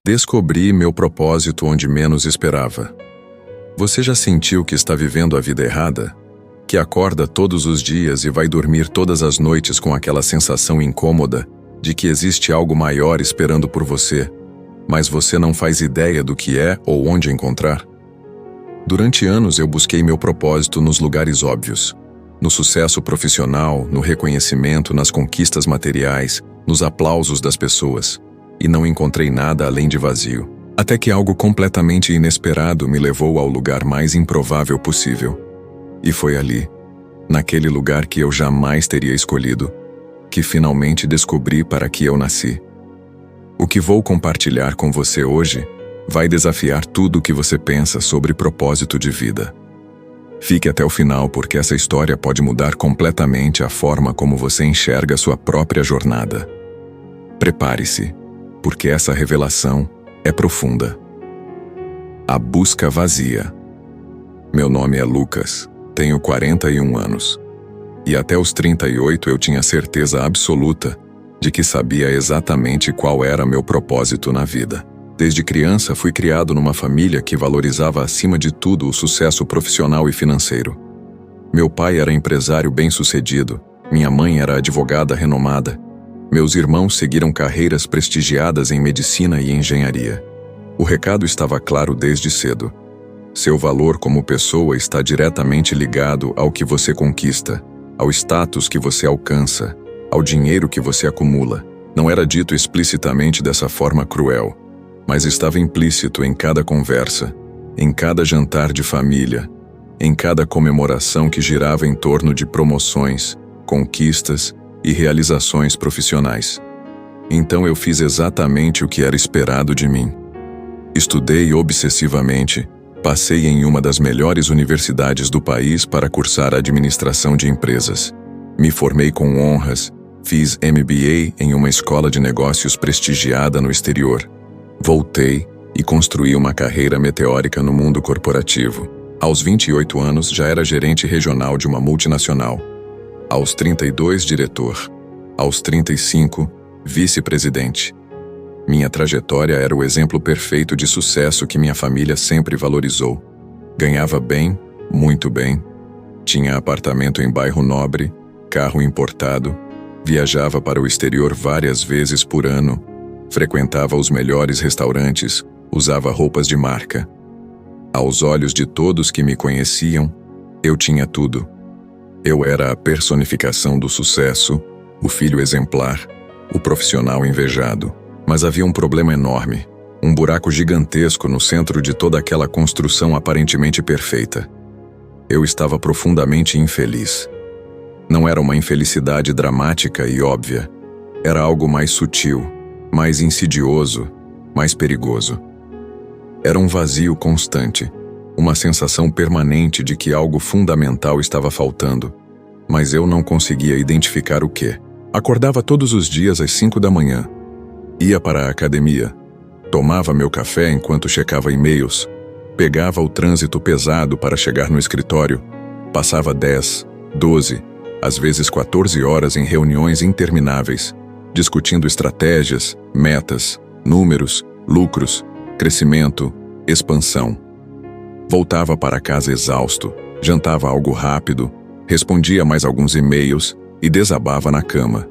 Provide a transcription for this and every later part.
Descobri meu propósito onde menos esperava. Você já sentiu que está vivendo a vida errada? Que acorda todos os dias e vai dormir todas as noites com aquela sensação incômoda de que existe algo maior esperando por você, mas você não faz ideia do que é ou onde encontrar? Durante anos eu busquei meu propósito nos lugares óbvios. No sucesso profissional, no reconhecimento, nas conquistas materiais, nos aplausos das pessoas. E não encontrei nada além de vazio. Até que algo completamente inesperado me levou ao lugar mais improvável possível. E foi ali, naquele lugar que eu jamais teria escolhido, que finalmente descobri para que eu nasci. O que vou compartilhar com você hoje vai desafiar tudo o que você pensa sobre propósito de vida. Fique até o final porque essa história pode mudar completamente a forma como você enxerga sua própria jornada. Prepare-se, porque essa revelação é profunda. A busca vazia. Meu nome é Lucas, tenho 41 anos. E até os 38 eu tinha certeza absoluta de que sabia exatamente qual era meu propósito na vida. Desde criança fui criado numa família que valorizava acima de tudo o sucesso profissional e financeiro. Meu pai era empresário bem-sucedido, minha mãe era advogada renomada. Meus irmãos seguiram carreiras prestigiadas em medicina e engenharia. O recado estava claro desde cedo. Seu valor como pessoa está diretamente ligado ao que você conquista, ao status que você alcança, ao dinheiro que você acumula. Não era dito explicitamente dessa forma cruel, mas estava implícito em cada conversa, em cada jantar de família, em cada comemoração que girava em torno de promoções, conquistas e realizações profissionais. Então eu fiz exatamente o que era esperado de mim. Estudei obsessivamente, passei em uma das melhores universidades do país para cursar administração de empresas. Me formei com honras, fiz MBA em uma escola de negócios prestigiada no exterior. Voltei e construí uma carreira meteórica no mundo corporativo. Aos 28 anos já era gerente regional de uma multinacional. Aos 32, diretor. Aos 35, vice-presidente. Minha trajetória era o exemplo perfeito de sucesso que minha família sempre valorizou. Ganhava bem, muito bem. Tinha apartamento em bairro nobre, carro importado. Viajava para o exterior várias vezes por ano. Frequentava os melhores restaurantes. Usava roupas de marca. Aos olhos de todos que me conheciam, eu tinha tudo. Eu era a personificação do sucesso, o filho exemplar, o profissional invejado. Mas havia um problema enorme, um buraco gigantesco no centro de toda aquela construção aparentemente perfeita. Eu estava profundamente infeliz. Não era uma infelicidade dramática e óbvia. Era algo mais sutil, mais insidioso, mais perigoso. Era um vazio constante. Uma sensação permanente de que algo fundamental estava faltando, mas eu não conseguia identificar o quê. Acordava todos os dias às 5 da manhã, ia para a academia, tomava meu café enquanto checava e-mails, pegava o trânsito pesado para chegar no escritório, passava 10, 12, às vezes 14 horas em reuniões intermináveis, discutindo estratégias, metas, números, lucros, crescimento, expansão. Voltava para casa exausto, jantava algo rápido, respondia mais alguns e-mails e desabava na cama.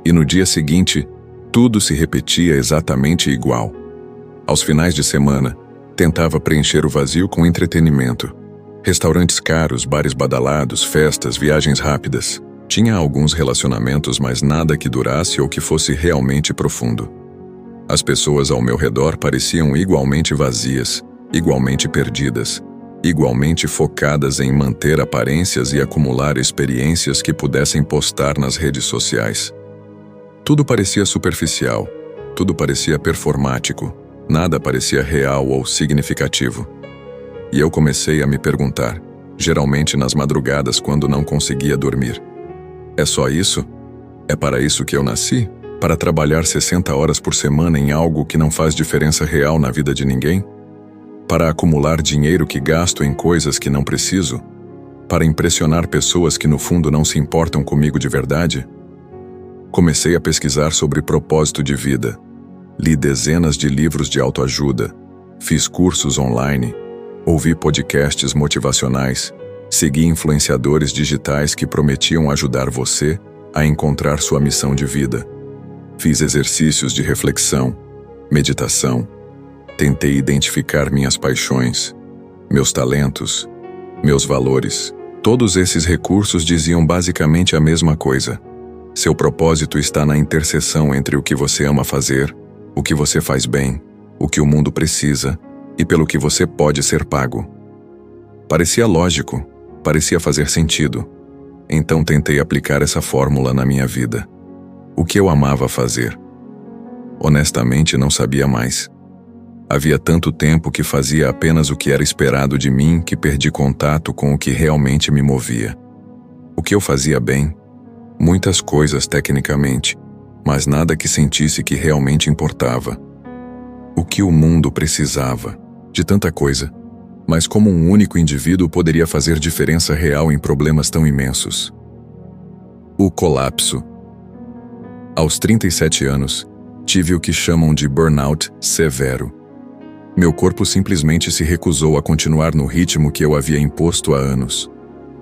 E no dia seguinte, tudo se repetia exatamente igual. Aos finais de semana, tentava preencher o vazio com entretenimento. Restaurantes caros, bares badalados, festas, viagens rápidas. Tinha alguns relacionamentos, mas nada que durasse ou que fosse realmente profundo. As pessoas ao meu redor pareciam igualmente vazias, igualmente perdidas, igualmente focadas em manter aparências e acumular experiências que pudessem postar nas redes sociais. Tudo parecia superficial, tudo parecia performático, nada parecia real ou significativo. E eu comecei a me perguntar, geralmente nas madrugadas quando não conseguia dormir: é só isso? É para isso que eu nasci? Para trabalhar 60 horas por semana em algo que não faz diferença real na vida de ninguém? Para acumular dinheiro que gasto em coisas que não preciso? Para impressionar pessoas que no fundo não se importam comigo de verdade? Comecei a pesquisar sobre propósito de vida. Li dezenas de livros de autoajuda, fiz cursos online, ouvi podcasts motivacionais, segui influenciadores digitais que prometiam ajudar você a encontrar sua missão de vida. Fiz exercícios de reflexão, meditação, tentei identificar minhas paixões, meus talentos, meus valores. Todos esses recursos diziam basicamente a mesma coisa. Seu propósito está na interseção entre o que você ama fazer, o que você faz bem, o que o mundo precisa e pelo que você pode ser pago. Parecia lógico, parecia fazer sentido. Então tentei aplicar essa fórmula na minha vida. O que eu amava fazer? Honestamente, não sabia mais. Havia tanto tempo que fazia apenas o que era esperado de mim que perdi contato com o que realmente me movia. O que eu fazia bem? Muitas coisas tecnicamente, mas nada que sentisse que realmente importava. O que o mundo precisava? De tanta coisa. Mas como um único indivíduo poderia fazer diferença real em problemas tão imensos? O colapso. Aos 37 anos, tive o que chamam de burnout severo. Meu corpo simplesmente se recusou a continuar no ritmo que eu havia imposto há anos.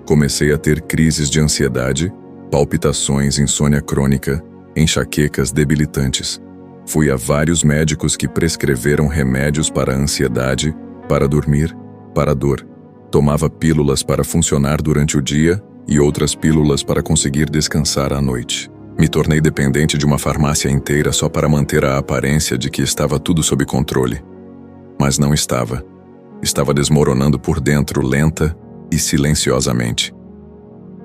Comecei a ter crises de ansiedade, palpitações, insônia crônica, enxaquecas debilitantes. Fui a vários médicos que prescreveram remédios para a ansiedade, para dormir, para a dor. Tomava pílulas para funcionar durante o dia e outras pílulas para conseguir descansar à noite. Me tornei dependente de uma farmácia inteira só para manter a aparência de que estava tudo sob controle. Mas não estava. Estava desmoronando por dentro, lenta e silenciosamente.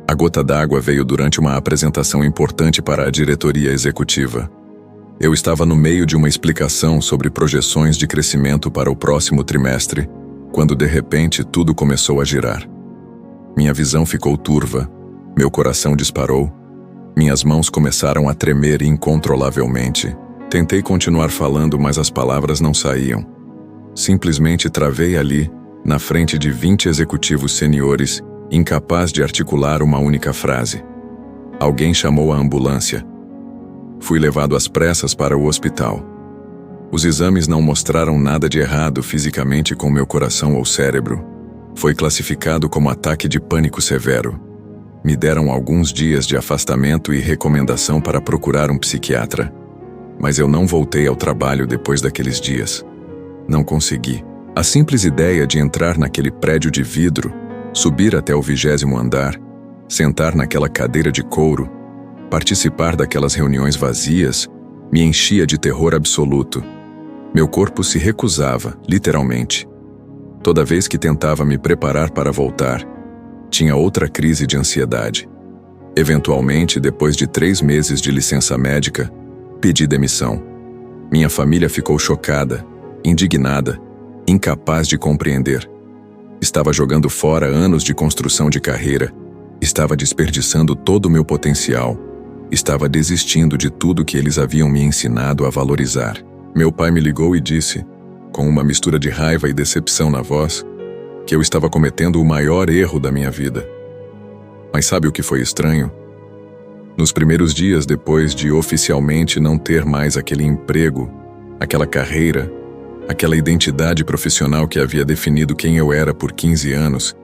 A gota d'água veio durante uma apresentação importante para a diretoria executiva. Eu estava no meio de uma explicação sobre projeções de crescimento para o próximo trimestre, quando de repente tudo começou a girar. Minha visão ficou turva, meu coração disparou, minhas mãos começaram a tremer incontrolavelmente. Tentei continuar falando, mas as palavras não saíam. Simplesmente travei ali, na frente de 20 executivos seniores, incapaz de articular uma única frase. Alguém chamou a ambulância. Fui levado às pressas para o hospital. Os exames não mostraram nada de errado fisicamente com meu coração ou cérebro. Foi classificado como ataque de pânico severo. Me deram alguns dias de afastamento e recomendação para procurar um psiquiatra. Mas eu não voltei ao trabalho depois daqueles dias. Não consegui. A simples ideia de entrar naquele prédio de vidro, subir até o 20º andar, sentar naquela cadeira de couro, participar daquelas reuniões vazias, me enchia de terror absoluto. Meu corpo se recusava, literalmente. Toda vez que tentava me preparar para voltar, tinha outra crise de ansiedade. Eventualmente, depois de 3 meses de licença médica, pedi demissão. Minha família ficou chocada, indignada, incapaz de compreender. Estava jogando fora anos de construção de carreira, estava desperdiçando todo o meu potencial, estava desistindo de tudo que eles haviam me ensinado a valorizar. Meu pai me ligou e disse, com uma mistura de raiva e decepção na voz, que eu estava cometendo o maior erro da minha vida. Mas sabe o que foi estranho? Nos primeiros dias depois de oficialmente não ter mais aquele emprego, aquela carreira, aquela identidade profissional que havia definido quem eu era por 15 anos,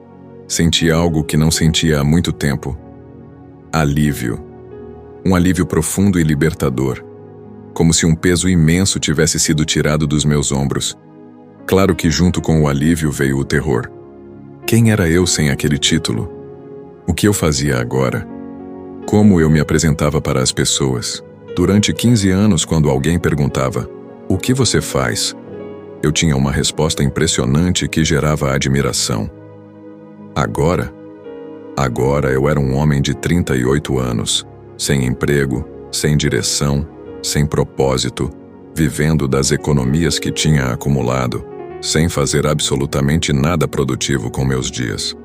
senti algo que não sentia há muito tempo. Alívio. Um alívio profundo e libertador. Como se um peso imenso tivesse sido tirado dos meus ombros. Claro que junto com o alívio veio o terror. Quem era eu sem aquele título? O que eu fazia agora? Como eu me apresentava para as pessoas? Durante 15 anos, quando alguém perguntava, "O que você faz?", eu tinha uma resposta impressionante que gerava admiração. Agora eu era um homem de 38 anos, sem emprego, sem direção, sem propósito, vivendo das economias que tinha acumulado, sem fazer absolutamente nada produtivo com meus dias.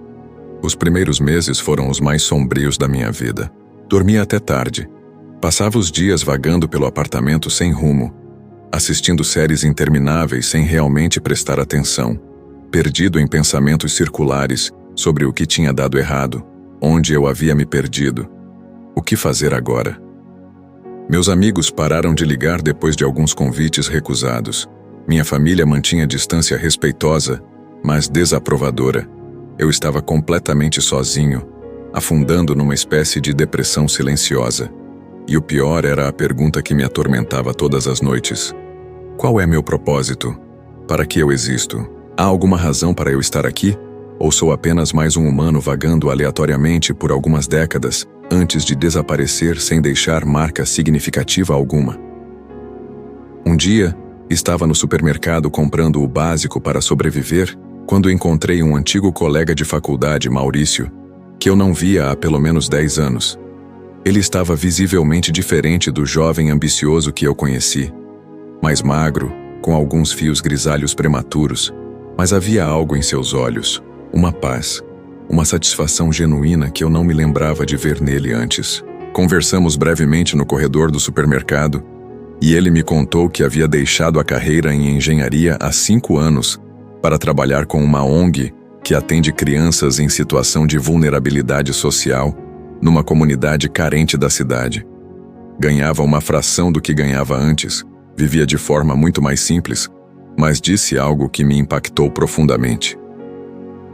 Os primeiros meses foram os mais sombrios da minha vida. Dormia até tarde. Passava os dias vagando pelo apartamento sem rumo, assistindo séries intermináveis sem realmente prestar atenção, perdido em pensamentos circulares sobre o que tinha dado errado, onde eu havia me perdido. O que fazer agora? Meus amigos pararam de ligar depois de alguns convites recusados. Minha família mantinha distância respeitosa, mas desaprovadora. Eu estava completamente sozinho, afundando numa espécie de depressão silenciosa. E o pior era a pergunta que me atormentava todas as noites. Qual é meu propósito? Para que eu existo? Há alguma razão para eu estar aqui? Ou sou apenas mais um humano vagando aleatoriamente por algumas décadas, antes de desaparecer sem deixar marca significativa alguma? Um dia, estava no supermercado comprando o básico para sobreviver, quando encontrei um antigo colega de faculdade, Maurício, que eu não via há pelo menos 10 anos. Ele estava visivelmente diferente do jovem ambicioso que eu conheci. Mais magro, com alguns fios grisalhos prematuros, mas havia algo em seus olhos, uma paz, uma satisfação genuína que eu não me lembrava de ver nele antes. Conversamos brevemente no corredor do supermercado e ele me contou que havia deixado a carreira em engenharia há 5 anos para trabalhar com uma ONG que atende crianças em situação de vulnerabilidade social numa comunidade carente da cidade. Ganhava uma fração do que ganhava antes, vivia de forma muito mais simples, mas disse algo que me impactou profundamente.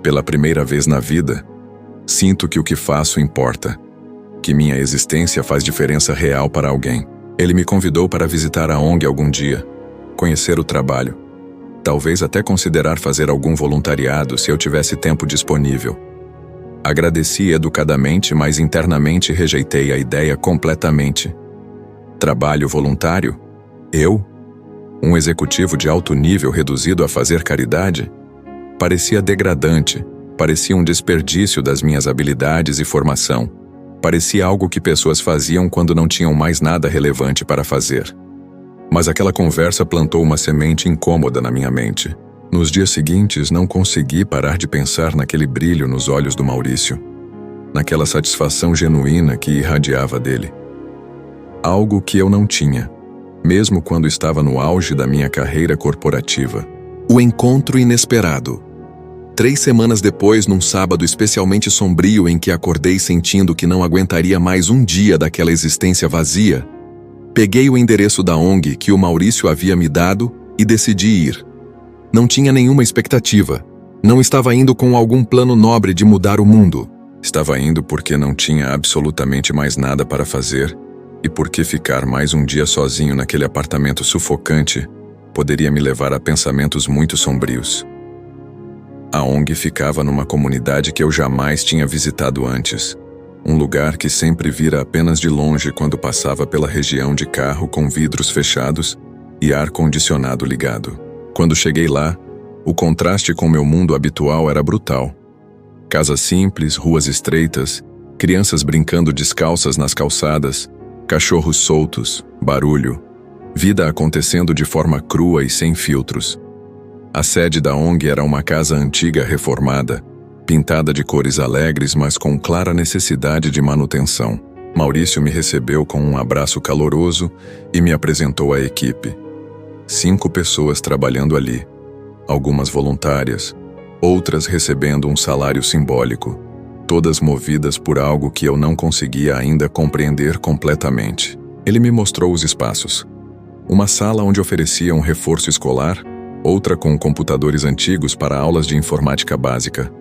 Pela primeira vez na vida, sinto que o que faço importa, que minha existência faz diferença real para alguém. Ele me convidou para visitar a ONG algum dia, conhecer o trabalho, talvez até considerar fazer algum voluntariado se eu tivesse tempo disponível. Agradeci educadamente, mas internamente rejeitei a ideia completamente. Trabalho voluntário? Eu? Um executivo de alto nível reduzido a fazer caridade? Parecia degradante, parecia um desperdício das minhas habilidades e formação. Parecia algo que pessoas faziam quando não tinham mais nada relevante para fazer. Mas aquela conversa plantou uma semente incômoda na minha mente. Nos dias seguintes, não consegui parar de pensar naquele brilho nos olhos do Maurício, naquela satisfação genuína que irradiava dele. Algo que eu não tinha, mesmo quando estava no auge da minha carreira corporativa. O encontro inesperado. 3 semanas depois, num sábado especialmente sombrio em que acordei sentindo que não aguentaria mais um dia daquela existência vazia, peguei o endereço da ONG que o Maurício havia me dado e decidi ir. Não tinha nenhuma expectativa. Não estava indo com algum plano nobre de mudar o mundo. Estava indo porque não tinha absolutamente mais nada para fazer e porque ficar mais um dia sozinho naquele apartamento sufocante poderia me levar a pensamentos muito sombrios. A ONG ficava numa comunidade que eu jamais tinha visitado antes. Um lugar que sempre vira apenas de longe quando passava pela região de carro com vidros fechados e ar-condicionado ligado. Quando cheguei lá, o contraste com meu mundo habitual era brutal. Casas simples, ruas estreitas, crianças brincando descalças nas calçadas, cachorros soltos, barulho, vida acontecendo de forma crua e sem filtros. A sede da ONG era uma casa antiga reformada, pintada de cores alegres, mas com clara necessidade de manutenção. Maurício me recebeu com um abraço caloroso e me apresentou à equipe. 5 pessoas trabalhando ali, algumas voluntárias, outras recebendo um salário simbólico, todas movidas por algo que eu não conseguia ainda compreender completamente. Ele me mostrou os espaços. Uma sala onde oferecia um reforço escolar, outra com computadores antigos para aulas de informática básica,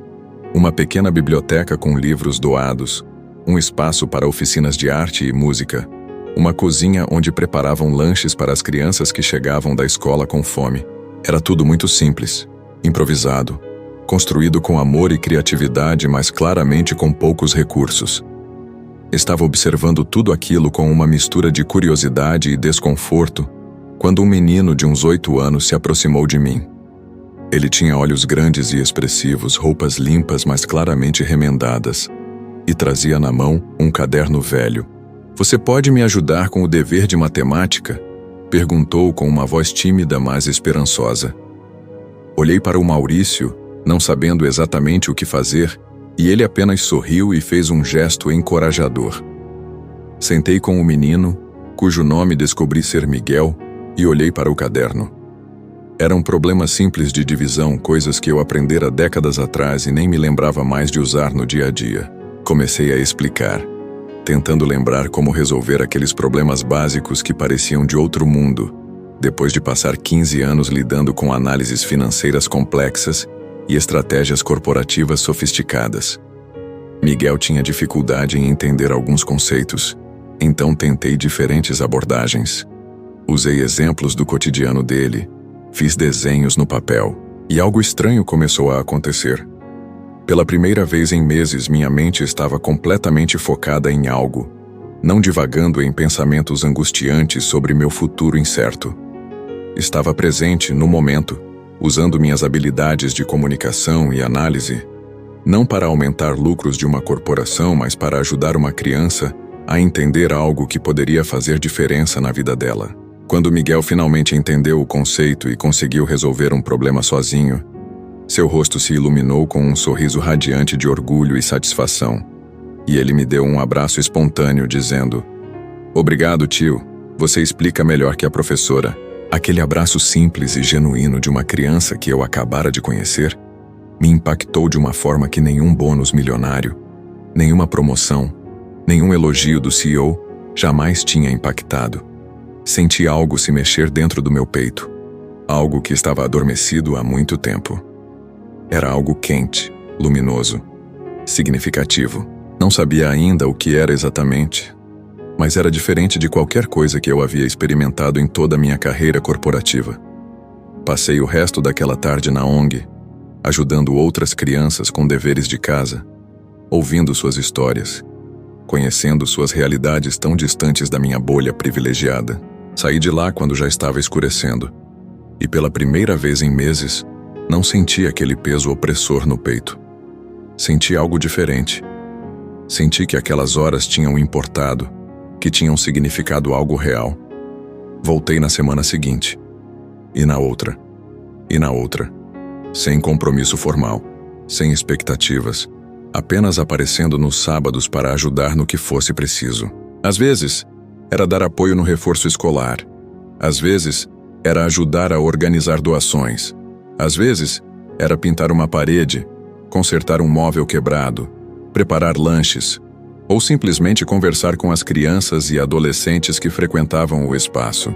uma pequena biblioteca com livros doados, um espaço para oficinas de arte e música, uma cozinha onde preparavam lanches para as crianças que chegavam da escola com fome. Era tudo muito simples, improvisado, construído com amor e criatividade, mas claramente com poucos recursos. Estava observando tudo aquilo com uma mistura de curiosidade e desconforto, quando um menino de uns 8 anos se aproximou de mim. Ele tinha olhos grandes e expressivos, roupas limpas, mas claramente remendadas, e trazia na mão um caderno velho. "Você pode me ajudar com o dever de matemática?" perguntou com uma voz tímida, mas esperançosa. Olhei para o Maurício, não sabendo exatamente o que fazer, e ele apenas sorriu e fez um gesto encorajador. Sentei com o menino, cujo nome descobri ser Miguel, e olhei para o caderno. Eram problemas simples de divisão, coisas que eu aprendera décadas atrás e nem me lembrava mais de usar no dia a dia. Comecei a explicar. tentando lembrar como resolver aqueles problemas básicos que pareciam de outro mundo, depois de passar 15 anos lidando com análises financeiras complexas e estratégias corporativas sofisticadas. Miguel tinha dificuldade em entender alguns conceitos, então tentei diferentes abordagens. Usei exemplos do cotidiano dele, fiz desenhos no papel, e algo estranho começou a acontecer. Pela primeira vez em meses, minha mente estava completamente focada em algo, não divagando em pensamentos angustiantes sobre meu futuro incerto. Estava presente no momento, usando minhas habilidades de comunicação e análise, não para aumentar lucros de uma corporação, mas para ajudar uma criança a entender algo que poderia fazer diferença na vida dela. Quando Miguel finalmente entendeu o conceito e conseguiu resolver um problema sozinho, seu rosto se iluminou com um sorriso radiante de orgulho e satisfação, e ele me deu um abraço espontâneo, dizendo: "Obrigado, tio. Você explica melhor que a professora." Aquele abraço simples e genuíno de uma criança que eu acabara de conhecer me impactou de uma forma que nenhum bônus milionário, nenhuma promoção, nenhum elogio do CEO jamais tinha impactado. Senti algo se mexer dentro do meu peito, algo que estava adormecido há muito tempo. Era algo quente, luminoso, significativo. Não sabia ainda o que era exatamente, mas era diferente de qualquer coisa que eu havia experimentado em toda a minha carreira corporativa. Passei o resto daquela tarde na ONG, ajudando outras crianças com deveres de casa, ouvindo suas histórias, conhecendo suas realidades tão distantes da minha bolha privilegiada. Saí de lá quando já estava escurecendo, e pela primeira vez em meses, não senti aquele peso opressor no peito. Senti algo diferente. Senti que aquelas horas tinham importado, que tinham significado algo real. Voltei na semana seguinte, e na outra, sem compromisso formal, sem expectativas, apenas aparecendo nos sábados para ajudar no que fosse preciso. Às vezes, era dar apoio no reforço escolar. Às vezes, era ajudar a organizar doações. Às vezes, era pintar uma parede, consertar um móvel quebrado, preparar lanches, ou simplesmente conversar com as crianças e adolescentes que frequentavam o espaço.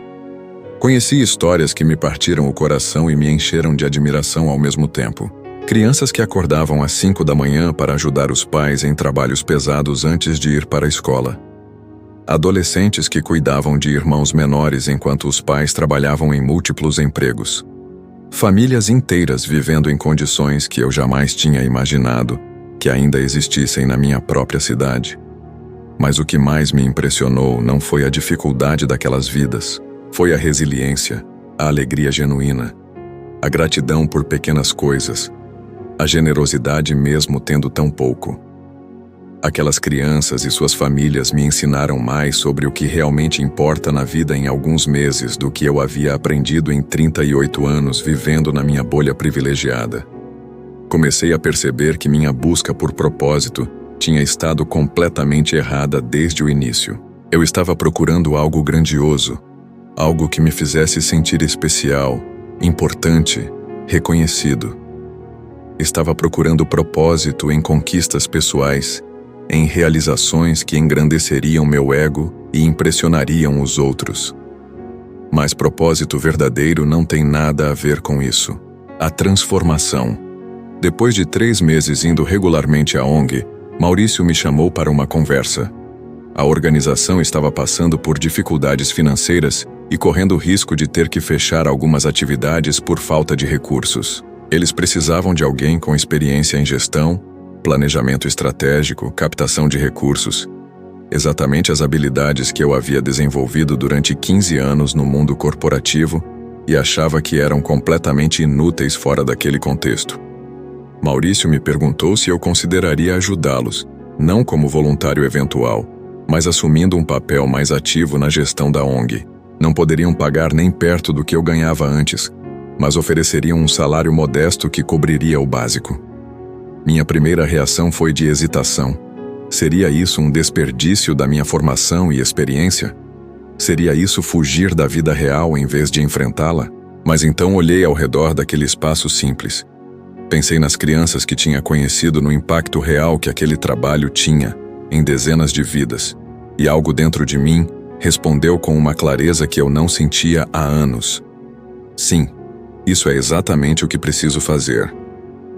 Conheci histórias que me partiram o coração e me encheram de admiração ao mesmo tempo. Crianças que acordavam às 5 da manhã para ajudar os pais em trabalhos pesados antes de ir para a escola. Adolescentes que cuidavam de irmãos menores enquanto os pais trabalhavam em múltiplos empregos. Famílias inteiras vivendo em condições que eu jamais tinha imaginado que ainda existissem na minha própria cidade. Mas o que mais me impressionou não foi a dificuldade daquelas vidas, foi a resiliência, a alegria genuína, a gratidão por pequenas coisas, a generosidade mesmo tendo tão pouco. Aquelas crianças e suas famílias me ensinaram mais sobre o que realmente importa na vida em alguns meses do que eu havia aprendido em 38 anos vivendo na minha bolha privilegiada. Comecei a perceber que minha busca por propósito tinha estado completamente errada desde o início. Eu estava procurando algo grandioso, algo que me fizesse sentir especial, importante, reconhecido. Estava procurando propósito em conquistas pessoais, em realizações que engrandeceriam meu ego e impressionariam os outros. Mas propósito verdadeiro não tem nada a ver com isso. A transformação. Depois de 3 meses indo regularmente à ONG, Maurício me chamou para uma conversa. A organização estava passando por dificuldades financeiras e correndo o risco de ter que fechar algumas atividades por falta de recursos. Eles precisavam de alguém com experiência em gestão, planejamento estratégico, captação de recursos. Exatamente as habilidades que eu havia desenvolvido durante 15 anos no mundo corporativo e achava que eram completamente inúteis fora daquele contexto. Maurício me perguntou se eu consideraria ajudá-los, não como voluntário eventual, mas assumindo um papel mais ativo na gestão da ONG. Não poderiam pagar nem perto do que eu ganhava antes, mas ofereceriam um salário modesto que cobriria o básico. Minha primeira reação foi de hesitação. Seria isso um desperdício da minha formação e experiência? Seria isso fugir da vida real em vez de enfrentá-la? Mas então olhei ao redor daquele espaço simples. Pensei nas crianças que tinha conhecido, no impacto real que aquele trabalho tinha em dezenas de vidas. E algo dentro de mim respondeu com uma clareza que eu não sentia há anos. Sim, isso é exatamente o que preciso fazer.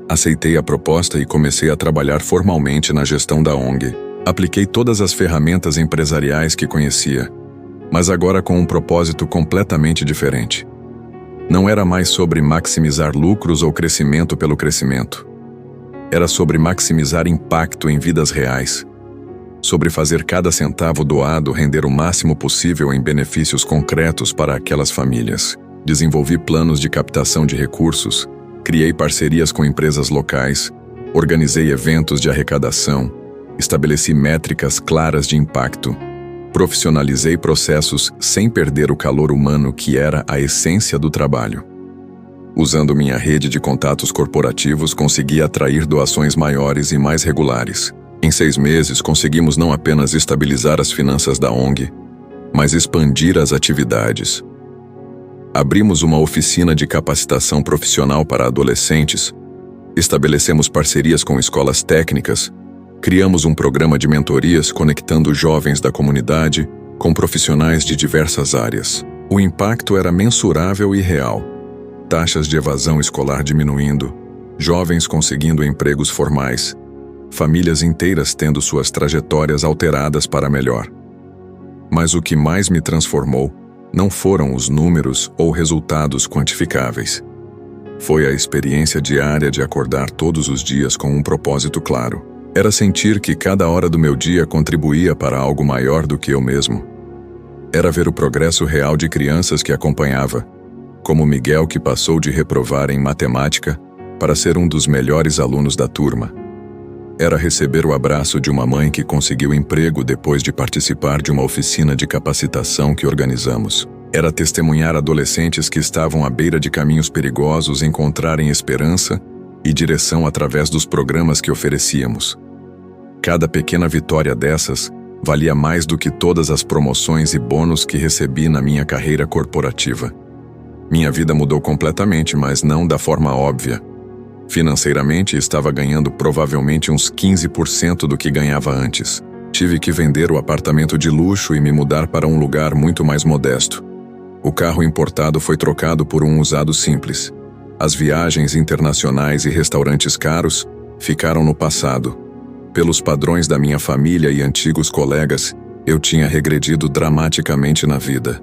Aceitei a proposta e comecei a trabalhar formalmente na gestão da ONG. Apliquei todas as ferramentas empresariais que conhecia, mas agora com um propósito completamente diferente. Não era mais sobre maximizar lucros ou crescimento pelo crescimento. Era sobre maximizar impacto em vidas reais. Sobre fazer cada centavo doado render o máximo possível em benefícios concretos para aquelas famílias. Desenvolvi planos de captação de recursos, criei parcerias com empresas locais, organizei eventos de arrecadação, estabeleci métricas claras de impacto, profissionalizei processos sem perder o calor humano que era a essência do trabalho. Usando minha rede de contatos corporativos, consegui atrair doações maiores e mais regulares. Em 6 meses, conseguimos não apenas estabilizar as finanças da ONG, mas expandir as atividades. Abrimos uma oficina de capacitação profissional para adolescentes, estabelecemos parcerias com escolas técnicas, criamos um programa de mentorias conectando jovens da comunidade com profissionais de diversas áreas. O impacto era mensurável e real. Taxas de evasão escolar diminuindo, jovens conseguindo empregos formais, famílias inteiras tendo suas trajetórias alteradas para melhor. Mas o que mais me transformou não foram os números ou resultados quantificáveis. Foi a experiência diária de acordar todos os dias com um propósito claro. Era sentir que cada hora do meu dia contribuía para algo maior do que eu mesmo. Era ver o progresso real de crianças que acompanhava, como Miguel, que passou de reprovar em matemática para ser um dos melhores alunos da turma. Era receber o abraço de uma mãe que conseguiu emprego depois de participar de uma oficina de capacitação que organizamos. Era testemunhar adolescentes que estavam à beira de caminhos perigosos encontrarem esperança e direção através dos programas que oferecíamos. Cada pequena vitória dessas valia mais do que todas as promoções e bônus que recebi na minha carreira corporativa. Minha vida mudou completamente, mas não da forma óbvia. Financeiramente, estava ganhando provavelmente uns 15% do que ganhava antes. Tive que vender o apartamento de luxo e me mudar para um lugar muito mais modesto. O carro importado foi trocado por um usado simples. As viagens internacionais e restaurantes caros ficaram no passado. Pelos padrões da minha família e antigos colegas, eu tinha regredido dramaticamente na vida.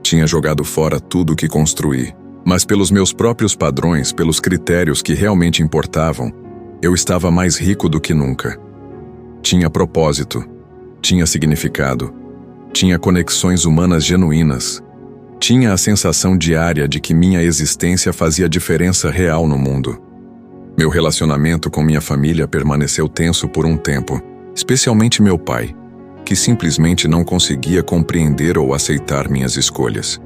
Tinha jogado fora tudo o que construí. Mas pelos meus próprios padrões, pelos critérios que realmente importavam, eu estava mais rico do que nunca. Tinha propósito, tinha significado, tinha conexões humanas genuínas, tinha a sensação diária de que minha existência fazia diferença real no mundo. Meu relacionamento com minha família permaneceu tenso por um tempo, especialmente meu pai, que simplesmente não conseguia compreender ou aceitar minhas escolhas.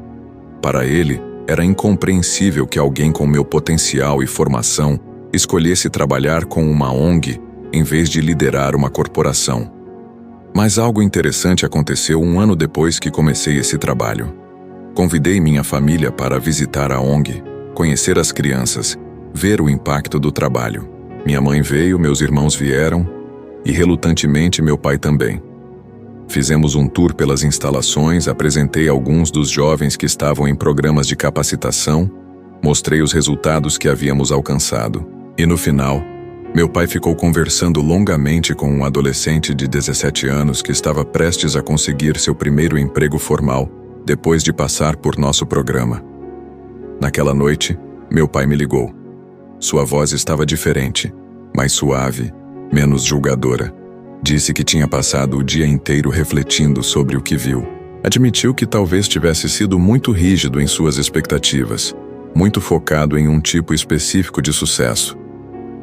Para ele, era incompreensível que alguém com meu potencial e formação escolhesse trabalhar com uma ONG em vez de liderar uma corporação. Mas algo interessante aconteceu um ano depois que comecei esse trabalho. Convidei minha família para visitar a ONG, conhecer as crianças, ver o impacto do trabalho. Minha mãe veio, meus irmãos vieram e, relutantemente, meu pai também. Fizemos um tour pelas instalações, apresentei alguns dos jovens que estavam em programas de capacitação, mostrei os resultados que havíamos alcançado. E no final, meu pai ficou conversando longamente com um adolescente de 17 anos que estava prestes a conseguir seu primeiro emprego formal depois de passar por nosso programa. Naquela noite, meu pai me ligou. Sua voz estava diferente, mais suave, menos julgadora. Disse que tinha passado o dia inteiro refletindo sobre o que viu. Admitiu que talvez tivesse sido muito rígido em suas expectativas, muito focado em um tipo específico de sucesso.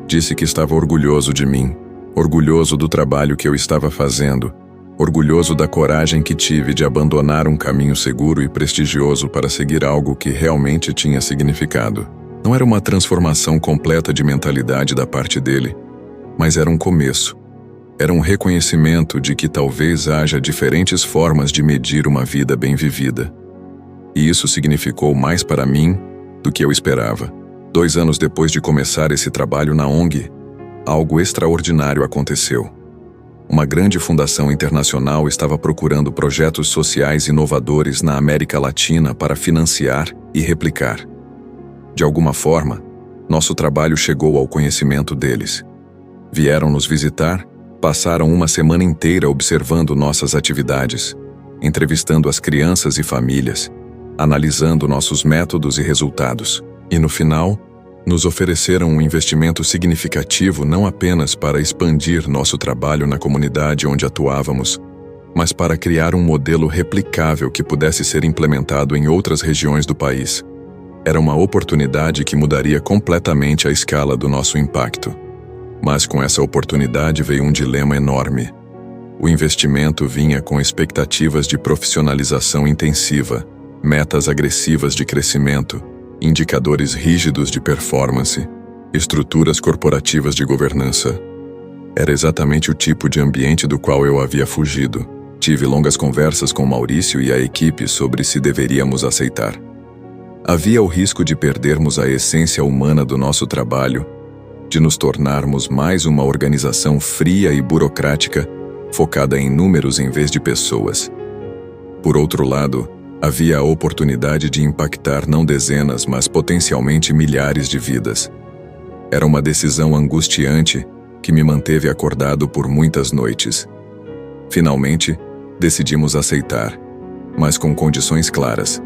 Disse que estava orgulhoso de mim, orgulhoso do trabalho que eu estava fazendo, orgulhoso da coragem que tive de abandonar um caminho seguro e prestigioso para seguir algo que realmente tinha significado. Não era uma transformação completa de mentalidade da parte dele, mas era um começo. Era um reconhecimento de que talvez haja diferentes formas de medir uma vida bem vivida. E isso significou mais para mim do que eu esperava. 2 anos depois de começar esse trabalho na ONG, algo extraordinário aconteceu. Uma grande fundação internacional estava procurando projetos sociais inovadores na América Latina para financiar e replicar. De alguma forma, nosso trabalho chegou ao conhecimento deles. Vieram nos visitar, passaram uma semana inteira observando nossas atividades, entrevistando as crianças e famílias, analisando nossos métodos e resultados. E no final, nos ofereceram um investimento significativo não apenas para expandir nosso trabalho na comunidade onde atuávamos, mas para criar um modelo replicável que pudesse ser implementado em outras regiões do país. Era uma oportunidade que mudaria completamente a escala do nosso impacto. Mas com essa oportunidade veio um dilema enorme. O investimento vinha com expectativas de profissionalização intensiva, metas agressivas de crescimento, indicadores rígidos de performance, estruturas corporativas de governança. Era exatamente o tipo de ambiente do qual eu havia fugido. Tive longas conversas com Maurício e a equipe sobre se deveríamos aceitar. Havia o risco de perdermos a essência humana do nosso trabalho, de nos tornarmos mais uma organização fria e burocrática, focada em números em vez de pessoas. Por outro lado, havia a oportunidade de impactar não dezenas, mas potencialmente milhares de vidas. Era uma decisão angustiante que me manteve acordado por muitas noites. Finalmente, decidimos aceitar, mas com condições claras.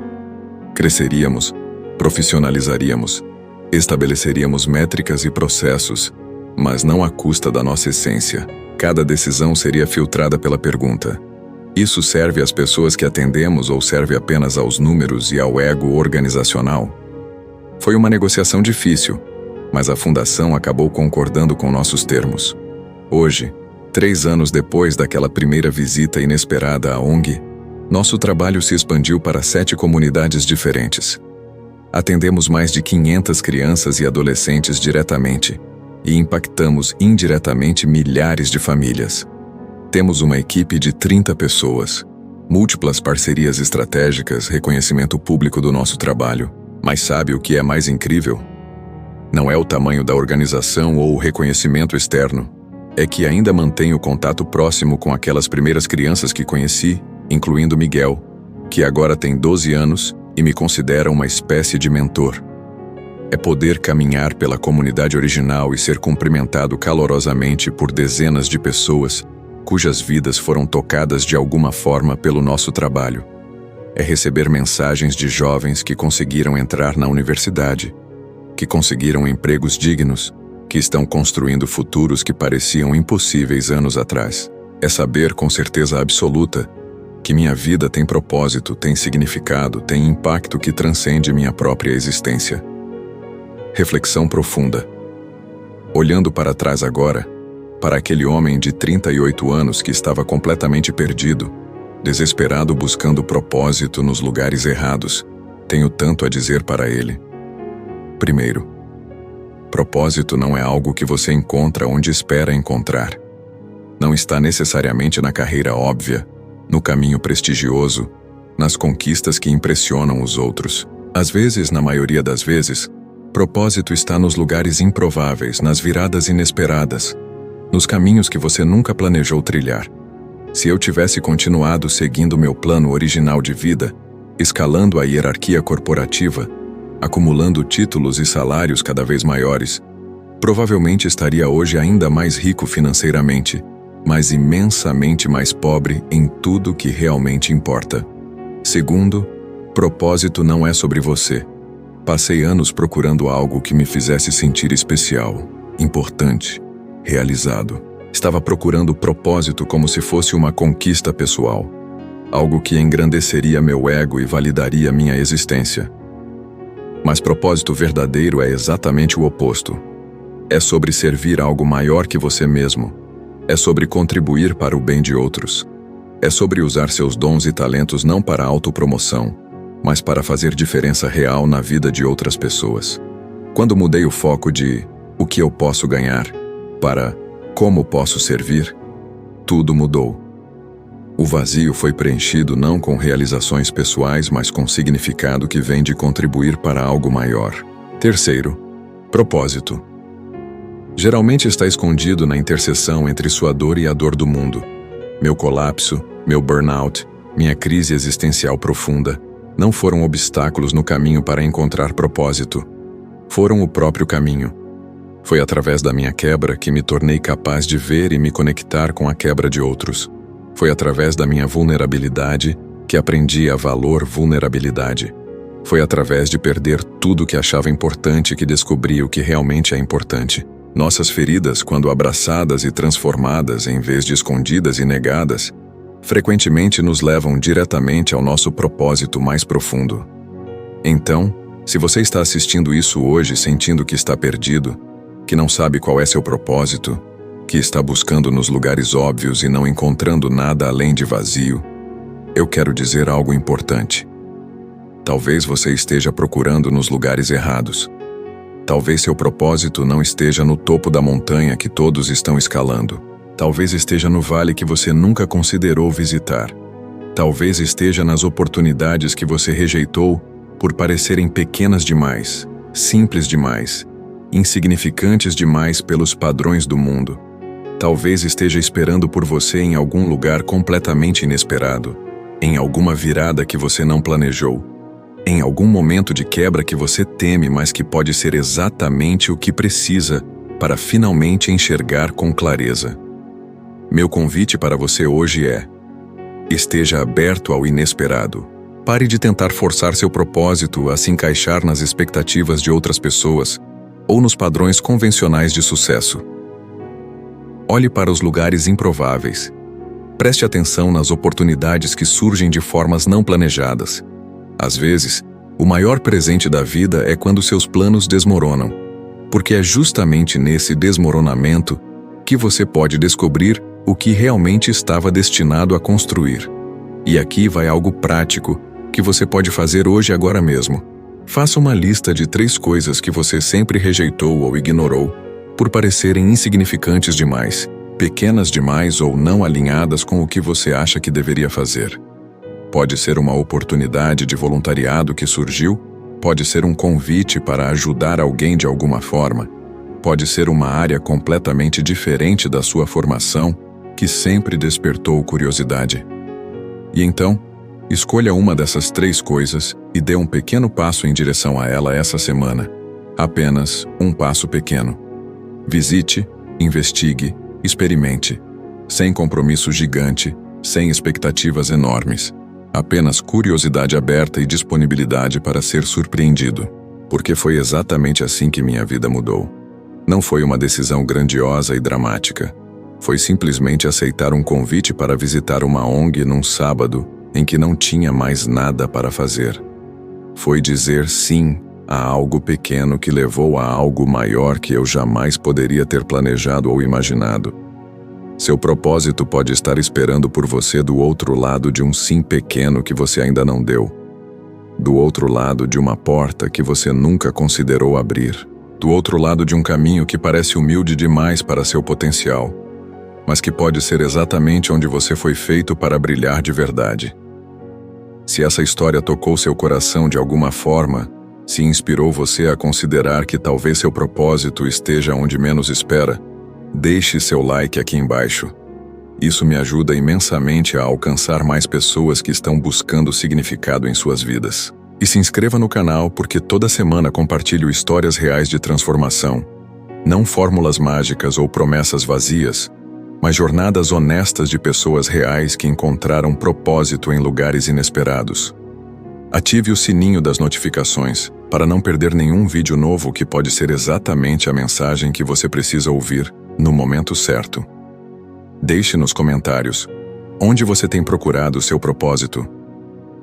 Cresceríamos, profissionalizaríamos, estabeleceríamos métricas e processos, mas não à custa da nossa essência. Cada decisão seria filtrada pela pergunta: isso serve às pessoas que atendemos ou serve apenas aos números e ao ego organizacional? Foi uma negociação difícil, mas a fundação acabou concordando com nossos termos. Hoje, 3 anos depois daquela primeira visita inesperada à ONG, nosso trabalho se expandiu para 7 comunidades diferentes. Atendemos mais de 500 crianças e adolescentes diretamente e impactamos indiretamente milhares de famílias. Temos uma equipe de 30 pessoas, múltiplas parcerias estratégicas, reconhecimento público do nosso trabalho. Mas sabe o que é mais incrível? Não é o tamanho da organização ou o reconhecimento externo. É que ainda mantenho contato próximo com aquelas primeiras crianças que conheci, incluindo Miguel, que agora tem 12 anos e me considera uma espécie de mentor. É poder caminhar pela comunidade original e ser cumprimentado calorosamente por dezenas de pessoas cujas vidas foram tocadas de alguma forma pelo nosso trabalho. É receber mensagens de jovens que conseguiram entrar na universidade, que conseguiram empregos dignos, que estão construindo futuros que pareciam impossíveis anos atrás. É saber com certeza absoluta que minha vida tem propósito, tem significado, tem impacto que transcende minha própria existência. Reflexão profunda. Olhando para trás agora, para aquele homem de 38 anos que estava completamente perdido, desesperado buscando propósito nos lugares errados, tenho tanto a dizer para ele. Primeiro, propósito não é algo que você encontra onde espera encontrar. Não está necessariamente na carreira óbvia, no caminho prestigioso, nas conquistas que impressionam os outros. Às vezes, na maioria das vezes, propósito está nos lugares improváveis, nas viradas inesperadas, nos caminhos que você nunca planejou trilhar. Se eu tivesse continuado seguindo meu plano original de vida, escalando a hierarquia corporativa, acumulando títulos e salários cada vez maiores, provavelmente estaria hoje ainda mais rico financeiramente, mas imensamente mais pobre em tudo que realmente importa. Segundo, propósito não é sobre você. Passei anos procurando algo que me fizesse sentir especial, importante, realizado. Estava procurando propósito como se fosse uma conquista pessoal, algo que engrandeceria meu ego e validaria minha existência. Mas propósito verdadeiro é exatamente o oposto. É sobre servir algo maior que você mesmo. É sobre contribuir para o bem de outros. É sobre usar seus dons e talentos não para autopromoção, mas para fazer diferença real na vida de outras pessoas. Quando mudei o foco de o que eu posso ganhar para como posso servir, tudo mudou. O vazio foi preenchido não com realizações pessoais, mas com significado que vem de contribuir para algo maior. Terceiro, propósito. Geralmente está escondido na interseção entre sua dor e a dor do mundo. Meu colapso, meu burnout, minha crise existencial profunda não foram obstáculos no caminho para encontrar propósito. Foram o próprio caminho. Foi através da minha quebra que me tornei capaz de ver e me conectar com a quebra de outros. Foi através da minha vulnerabilidade que aprendi a valor vulnerabilidade. Foi através de perder tudo que achava importante que descobri o que realmente é importante. Nossas feridas, quando abraçadas e transformadas em vez de escondidas e negadas, frequentemente nos levam diretamente ao nosso propósito mais profundo. Então, se você está assistindo isso hoje sentindo que está perdido, que não sabe qual é seu propósito, que está buscando nos lugares óbvios e não encontrando nada além de vazio, eu quero dizer algo importante. Talvez você esteja procurando nos lugares errados. Talvez seu propósito não esteja no topo da montanha que todos estão escalando. Talvez esteja no vale que você nunca considerou visitar. Talvez esteja nas oportunidades que você rejeitou por parecerem pequenas demais, simples demais, insignificantes demais pelos padrões do mundo. Talvez esteja esperando por você em algum lugar completamente inesperado, em alguma virada que você não planejou, em algum momento de quebra que você teme, mas que pode ser exatamente o que precisa para finalmente enxergar com clareza. Meu convite para você hoje é: esteja aberto ao inesperado. Pare de tentar forçar seu propósito a se encaixar nas expectativas de outras pessoas ou nos padrões convencionais de sucesso. Olhe para os lugares improváveis. Preste atenção nas oportunidades que surgem de formas não planejadas. Às vezes, o maior presente da vida é quando seus planos desmoronam, porque é justamente nesse desmoronamento que você pode descobrir o que realmente estava destinado a construir. E aqui vai algo prático que você pode fazer hoje agora mesmo. Faça uma lista de 3 coisas que você sempre rejeitou ou ignorou por parecerem insignificantes demais, pequenas demais ou não alinhadas com o que você acha que deveria fazer. Pode ser uma oportunidade de voluntariado que surgiu, pode ser um convite para ajudar alguém de alguma forma, pode ser uma área completamente diferente da sua formação que sempre despertou curiosidade. E então, escolha uma dessas 3 coisas e dê um pequeno passo em direção a ela essa semana. Apenas um passo pequeno. Visite, investigue, experimente. Sem compromisso gigante, sem expectativas enormes. Apenas curiosidade aberta e disponibilidade para ser surpreendido. Porque foi exatamente assim que minha vida mudou. Não foi uma decisão grandiosa e dramática. Foi simplesmente aceitar um convite para visitar uma ONG num sábado em que não tinha mais nada para fazer. Foi dizer sim a algo pequeno que levou a algo maior que eu jamais poderia ter planejado ou imaginado. Seu propósito pode estar esperando por você do outro lado de um sim pequeno que você ainda não deu. Do outro lado de uma porta que você nunca considerou abrir. Do outro lado de um caminho que parece humilde demais para seu potencial, mas que pode ser exatamente onde você foi feito para brilhar de verdade. Se essa história tocou seu coração de alguma forma, se inspirou você a considerar que talvez seu propósito esteja onde menos espera, deixe seu like aqui embaixo. Isso me ajuda imensamente a alcançar mais pessoas que estão buscando significado em suas vidas. E se inscreva no canal porque toda semana compartilho histórias reais de transformação. Não fórmulas mágicas ou promessas vazias, mas jornadas honestas de pessoas reais que encontraram propósito em lugares inesperados. Ative o sininho das notificações para não perder nenhum vídeo novo que pode ser exatamente a mensagem que você precisa ouvir no momento certo. Deixe nos comentários onde você tem procurado o seu propósito.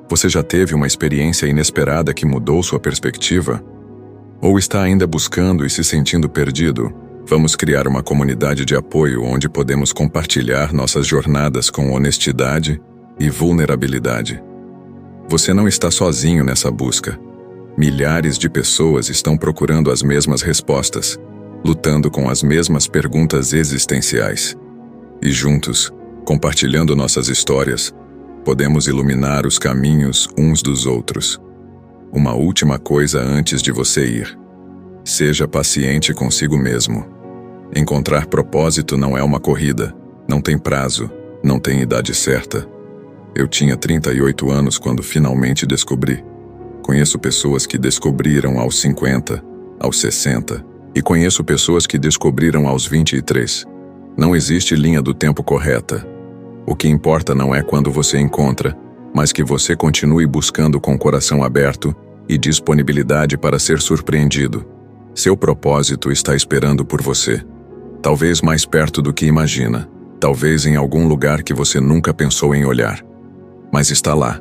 Você já teve uma experiência inesperada que mudou sua perspectiva? Ou está ainda buscando e se sentindo perdido? Vamos criar uma comunidade de apoio onde podemos compartilhar nossas jornadas com honestidade e vulnerabilidade. Você não está sozinho nessa busca. Milhares de pessoas estão procurando as mesmas respostas, lutando com as mesmas perguntas existenciais. E juntos, compartilhando nossas histórias, podemos iluminar os caminhos uns dos outros. Uma última coisa antes de você ir. Seja paciente consigo mesmo. Encontrar propósito não é uma corrida, não tem prazo, não tem idade certa. Eu tinha 38 anos quando finalmente descobri. Conheço pessoas que descobriram aos 50, aos 60, e conheço pessoas que descobriram aos 23. Não existe linha do tempo correta. O que importa não é quando você encontra, mas que você continue buscando com o coração aberto e disponibilidade para ser surpreendido. Seu propósito está esperando por você. Talvez mais perto do que imagina, talvez em algum lugar que você nunca pensou em olhar. Mas está lá,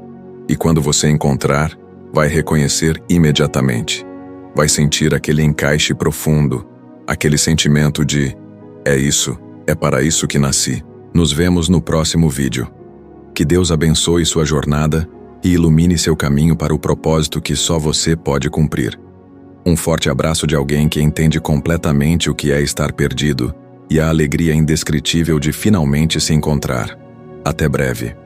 e quando você encontrar, vai reconhecer imediatamente. Vai sentir aquele encaixe profundo, aquele sentimento de é isso, é para isso que nasci. Nos vemos no próximo vídeo. Que Deus abençoe sua jornada e ilumine seu caminho para o propósito que só você pode cumprir. Um forte abraço de alguém que entende completamente o que é estar perdido e a alegria indescritível de finalmente se encontrar. Até breve.